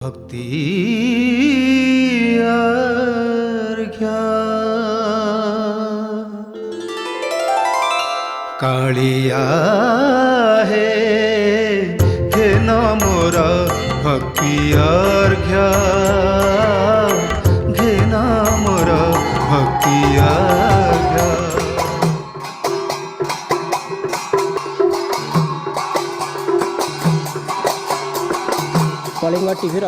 भक्ति अर्घ्य कालिया हे घेन मोर भक्ति अर्घ्य घेन मोर भक्ति अर्घ्य। कलिंग टीवी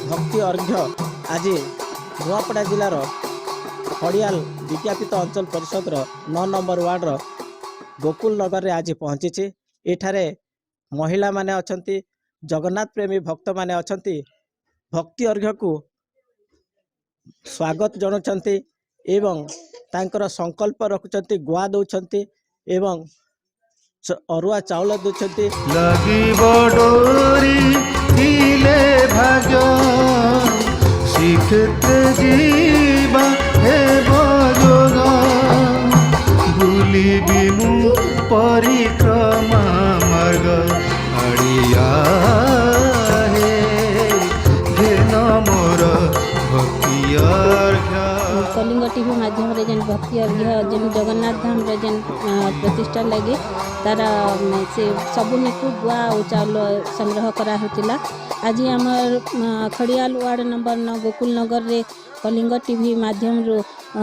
भक्ति अर्घ्य आज नुआपड़ा जिलार खड़ियाल विज्ञापित अंचल परिषद 9 नंबर वार्ड गोकुल नगर रे आज पहुँची। एठारे महिला माने अछंती, जगन्नाथ प्रेमी भक्त माने अछंती, भक्ति अर्घ्य को स्वागत जनाउछंती एवं तांकर संकल्प रखुछंती, गुआ दउछंती एवं अरुआ चाउल दउछंती। दिले भाग्य श्रीक्षेत्र जीवा हे भोग भूली बिमु परिक्रमा मार्ग आड़िया हे घेन मोर भक्ति अर्घ्य। कलिंग टीवी माध्यम रे जेन भक्ति अर्घ्य जेन जगन्नाथ धाम रे जेन प्रतिष्ठा लगे तार से सबू निकु गुआ और चाउल संग्रह करा होतिला। आज आमर खड़ियाल वार्ड नंबर 9 गोकुल नगर रे कलिंग टीवी माध्यम रो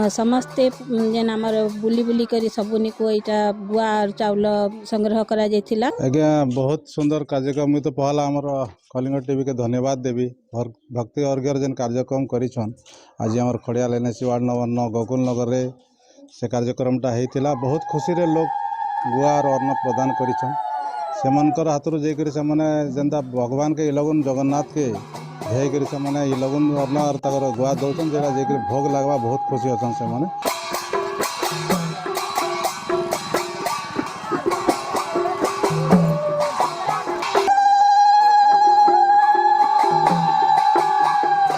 समस्ते जेन आमर बुली बुली करी सबू निकु एटा गुआ और चाउल संग्रह करा जायतिला। आज्ञा बहुत सुंदर कार्यक्रम। मुझे तो पहला आमर कलिंग टीवी के धन्यवाद देवी। भक्ति अर्घ्य जेन कार्यक्रम करिछन आज आमर Khariar NAC ward number 9 Gokul Nagar रे से कार्यक्रमटा होता। बहुत खुशी रे लोग गुआ और अन्न प्रदान करिछन। सेमनकर हाथरू जेकरी से माने जेंता भगवान के लगन जगन्नाथ के भेय करी से माने ई लगन अन्न और तकर गुआ दउछन जेरा जेकरी भोग लागबा बहुत खुशी अछन से माने।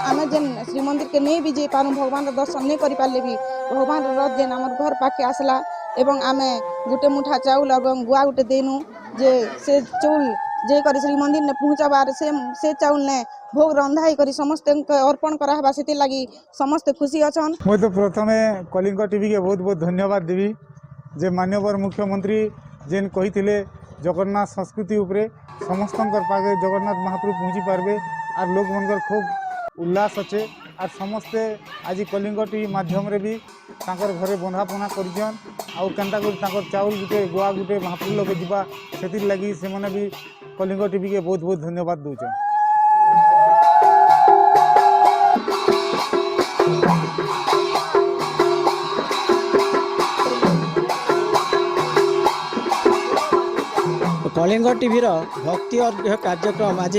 आमे जेन श्री मंदिर के नहीं भी जे पानु भगवान दर्शन नहीं करि पाले भी भगवान रथ जेन हमर घर पाके आसला एवं आमे गुटे मुठा चाउल एवं गुआ गुटे देनु जे से चाउल जे करी श्री मंदिर ने पहुंचाबार से चाउल ने भोग रंधाई करी समस्त अर्पण करा हबा सेति लागि समस्त खुशी अछन। मैं तो प्रथमे कलिंग टीवी के बहुत बहुत धन्यवाद देवी जे माननीय मुख्यमंत्री जेन कहिथिले जगन्नाथ संस्कृति उपरे समस्तंकर पागे जगन्नाथ महाप्रभु पहुंची पारबे और लोक मनकर खूब उल्लास अच्छे और समस्ते आज कलिंग टीवी माध्यम रे भी तांकर घरे बंधापना करिछन आउ केनता कर तांकर चाउल गुटे गुआ गुटे महाप्रभु लगे जिबा सेति लागि से माने भी कलिंग टीवी के बहुत बहुत धन्यवाद दउछन। कलिंग टीवी भक्ति अर्घ्य कार्यक्रम आज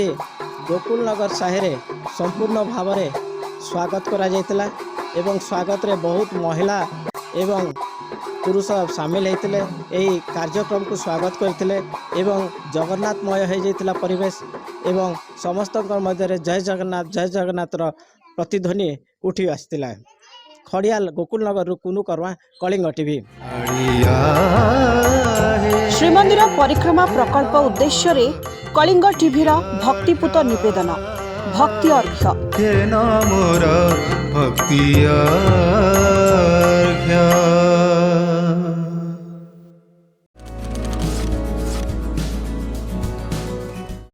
गोकुल नगर साहेरे संपूर्ण भाव में स्वागत करा जायतिला एवं स्वागत रे बहुत महिला एवं पुरुष सामिल होते यही कार्यक्रम को स्वागत करते एवं जगन्नाथमय हो जाइतिला परिवेश एवं समस्त मध्य जय जगन्नाथ प्रतिध्वनि उठी आसला। खड़ियाल गोकुल नगर कुनु करवा कलिंग टीवी। श्रीमंदिर परिक्रमा प्रकल्प उद्देश्य रे कलिंग टीवीर भक्तिपूत निवेदन भक्ति अर्घ्य घेन मोर भक्ति अर्घ्य।